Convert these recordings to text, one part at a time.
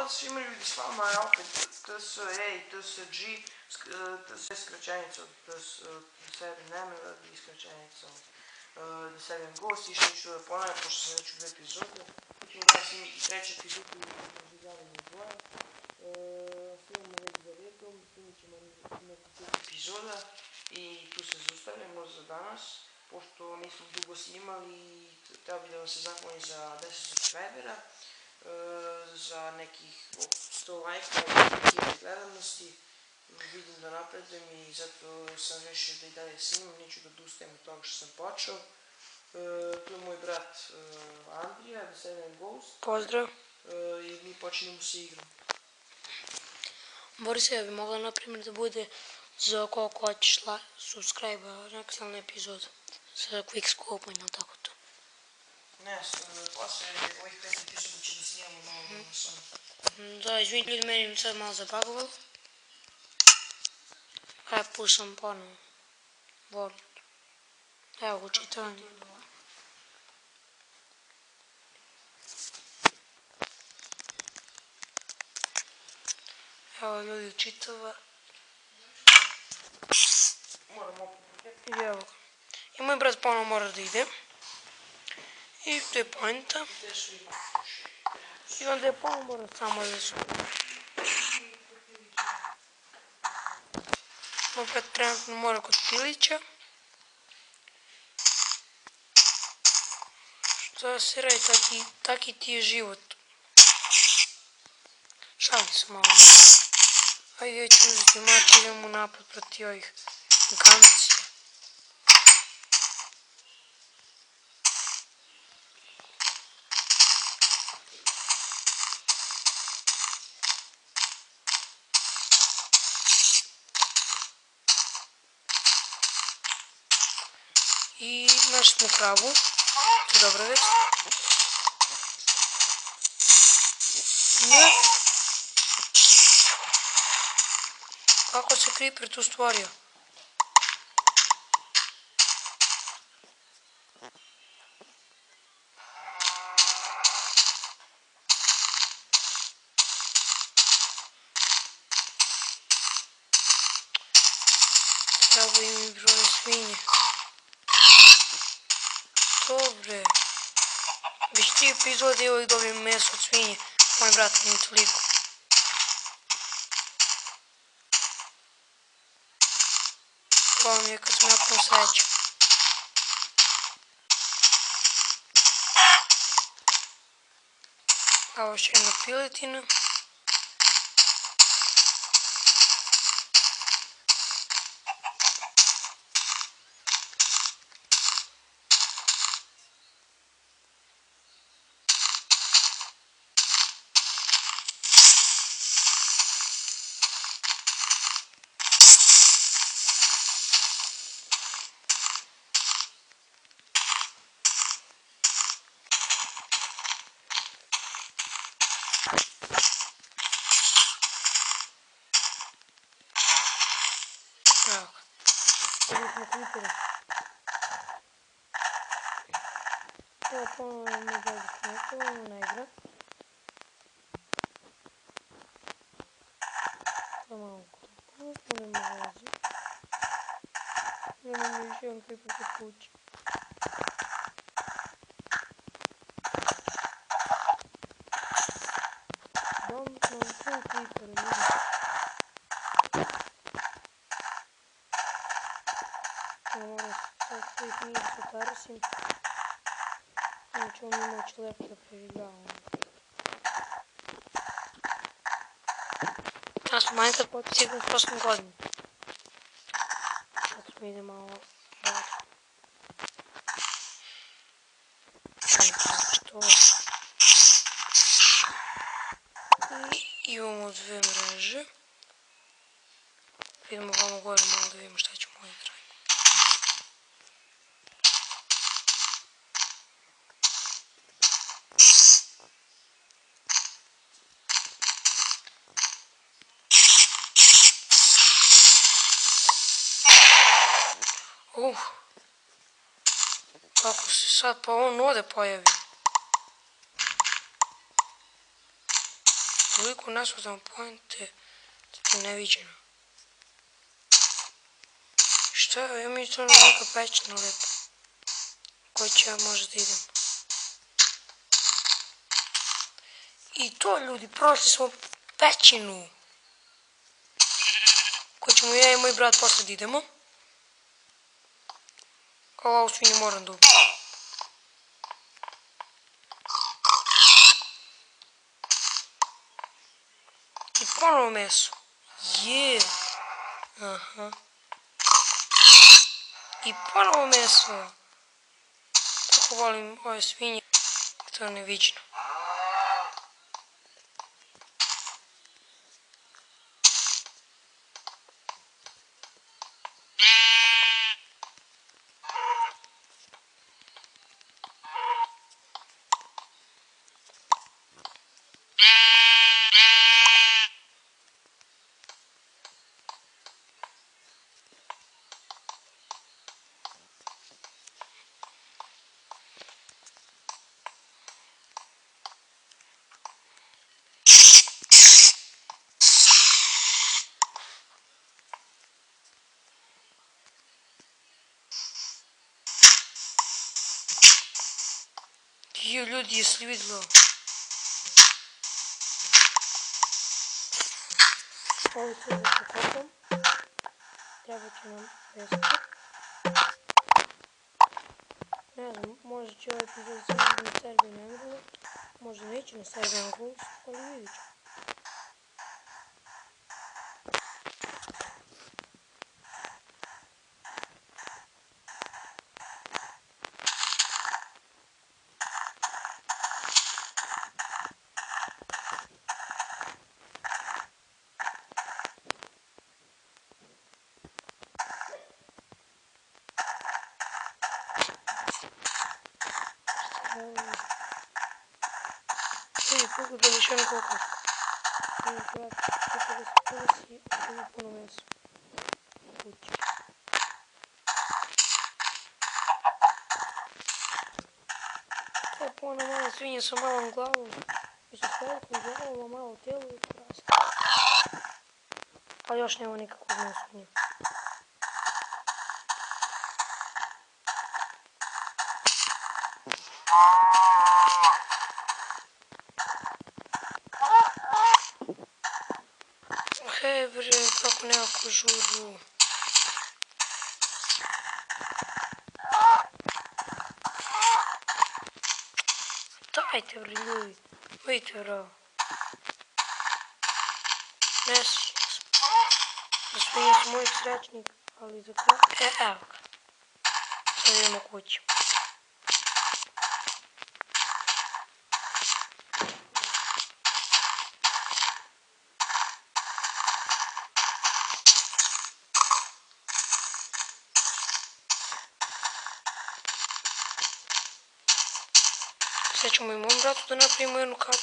pozdrav svima ljudi, s vama je opet TSE i TSG, TSE skraćenica od TSE Nemira i skraćenica od TSE Ghost, i što ću da ponavljam, pošto sam već u 2 epizode. Ćemo da snimiti 3. epizodu Oživljavanje dvoja. Snimamo već za redom, snimit ćemo neku 5 epizoda i tu se zaustavljamo za danas, pošto nismo dugo snimali i treba bi da vam se zahvalim za 10 subscribera, za nekih 100 lajka i 1000 gledanosti. Vidim da napredujem i zato sam rešio da i dalje snimam, neću da odustajem od toga što sam počeo. Tu je moj brat Andrija, The Seven Ghost. Pozdrav. I mi počinjemo sa igrom. Boriseva bi mogla, na primjer, da bude za koliko hoćeš subscribe-a, neka stalna epizoda. Sa quick scope-om ili tako to. Ne, posle ovih 5 epizoda će da snimamo malo sam. Da, izvinite ljudi, meni sad malo zabagovalo. Kaj pušam ponovo. Volim. Evo go čitanje. Evo ljudi čitava. Moram opet. I evo ga. I moj brat ponovo mora da ide. I to je pointa. I onda je ponovo mora samo da su. Moj brat trenutno mora kod Pilića. Što se radi, taki ti je život. Šalim se malo. Ajde, ja ću uzeti mač, idem u napad protiv ovih kancija. I našli smo kravu. To je dobra već. Ne. Kako se creeper tu stvorio? Treba im broj svinje. Dobre. Već 3 epizode i uvijek dobijem meso od svinje. Moj brat nije toliko. Hvala mi je kad sam napun sreću. Ovo još jedna piletina. Evo ga. Ovo smo creepere. Evo ponovno me gledali snekova, ona igra. To malo kupu, to nema veze. Nemam još jedan creeper kod kuće. Dom sam sve creepere, ljudi. Ja moram sad svojih njih da tarasim. Nećemo mi moći lepo da preživljavamo. Ja sam Minecraft podstigao s 8 godina. Sad smo ide malo bolje. Samo što. I imamo 2 mreže. Idemo vamo gore malo da vidimo šta ćemo ovdje raditi. Kako se sad pa on ovdje pojavi? toliko našao sam pointe, to je neviđeno. Šta je, ja mi je to neka pećina lepa. Koji će ja možda idem. I to ljudi, prošli smo pećinu. Koji ćemo ja i moj brat posle da idemo. Kao ovu svinju moram da ubijem. I ponovo meso. Je. Aha. I ponovo meso. Tako volim ove svinje. To je neviđeno. Ljudi, jesi li vidjelo? Ovo ću da pokopam. Treba će nam peska. Ne znam, možda će ovaj epizod snimati na Serbian Angolu. Možda neće na Serbian Angolu, ali vidit ću. Vidi, pogledaj još jednu kokošku. Idem gledati kako da se pojesi i ovo puno meso. Kuće. To je puno mala svinja sa malom glavom. Mislim s velikom glavom, a malo tijelo i krasno. Ali još nema nikakvog mesa u njima. Hej bre, kako nekako žuru. Dajte bre ljudi, vidite bre ovo. Ne sjećam se. Da svinje su moj srećnik, ali za to... evo ga. Sad idemo kući. Sad ćemo i mom bratu da napravimo jednu kapu.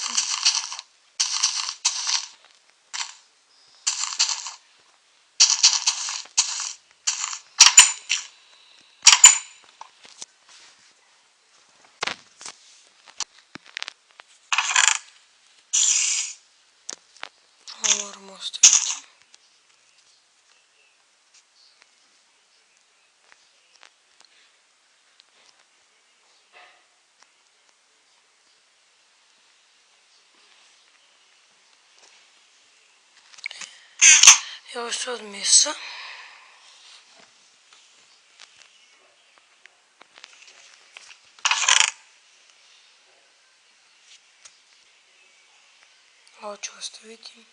Ovo moramo ostaviti. I ovo su od mesa. Ovo ću ostaviti.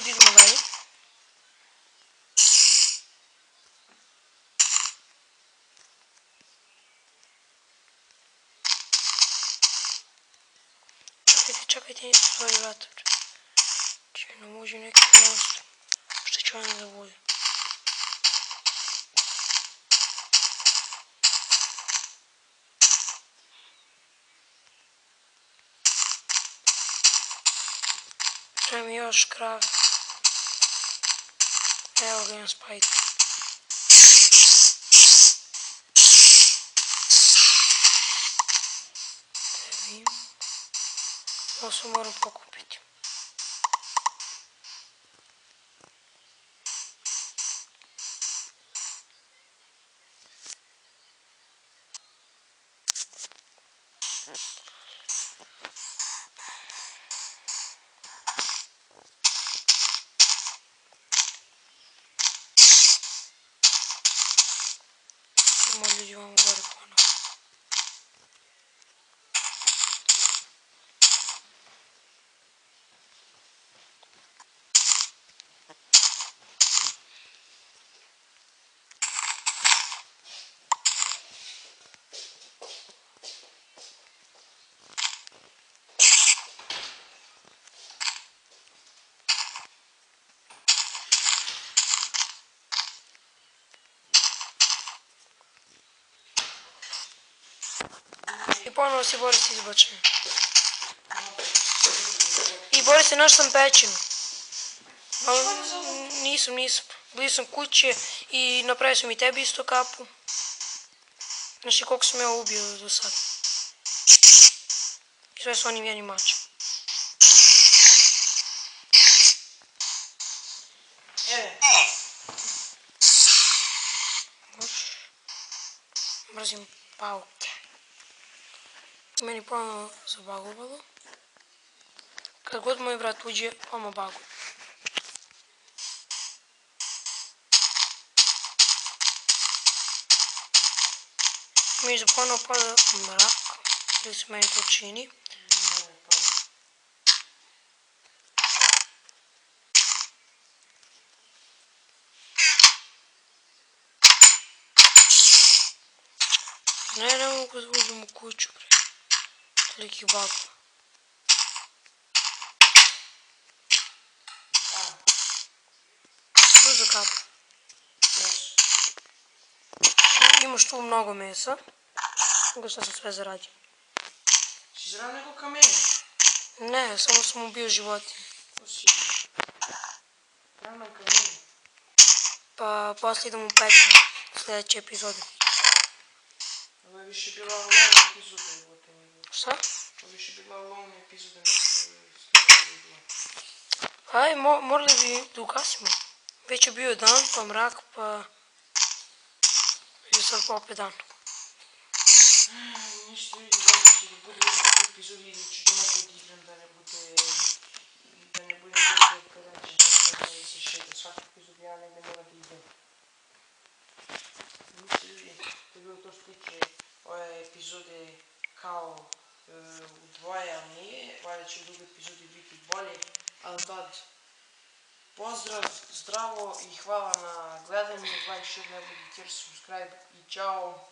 da idemo dalje. Čekajte, nije se tvoj vrat. Če ne može neki monster. Što ću vam da bude. Treba mi još krave. Evo ga, jedan spajt. Ovo se moram pokupiti. Možda ću vam gore ponovo. I ponovo se Boris izbačio. I Boris je našao sam pećinu. Ali nisam. Bili sam kuće i napravio sam i tebi isto kapu. Znači koliko sam ja ubio do sada. I sve s onim jednim mačem. Mrzim pauke. Meni ponovno zabagovalo. Kad god moj brat uđe, ono baguje. Mi se ponovno pada mrak. Ili se meni to čini. Ne mogu da uđem u kuću, bre. Tolikih bagova. Što za kapu? Imaš tu mnogo mesa. Nego šta sam sve zaradio. Si zaradio neko kamenje? Ne, samo sam ubio životinje. Ko si? Hrana kamenje? Pa posle idem u pećinu. Sljedeće epizode. Ovo je više bila lovna epizoda. Šta? Ovo je više bila lovna epizoda nego što je bila. Aj, morali bi da ugasimo. Već je bio dan, pa mrak, pa... je sad pa opet dan. Ništa ljudi, zato će da bude još neki epizodi ili ću doma da igram da ne budem dosta kada će da se šeta. Svaki epizod ja negde mora da idem. Ništa ljudi, to je bilo to što tiče ove epizode kao u dvoje, ali nije. Valjda će u drugoj epizodi biti bolje, ali tad pozdrav, zdravo i hvala na gledanju. Like, share, ne budite, subscribe i čao.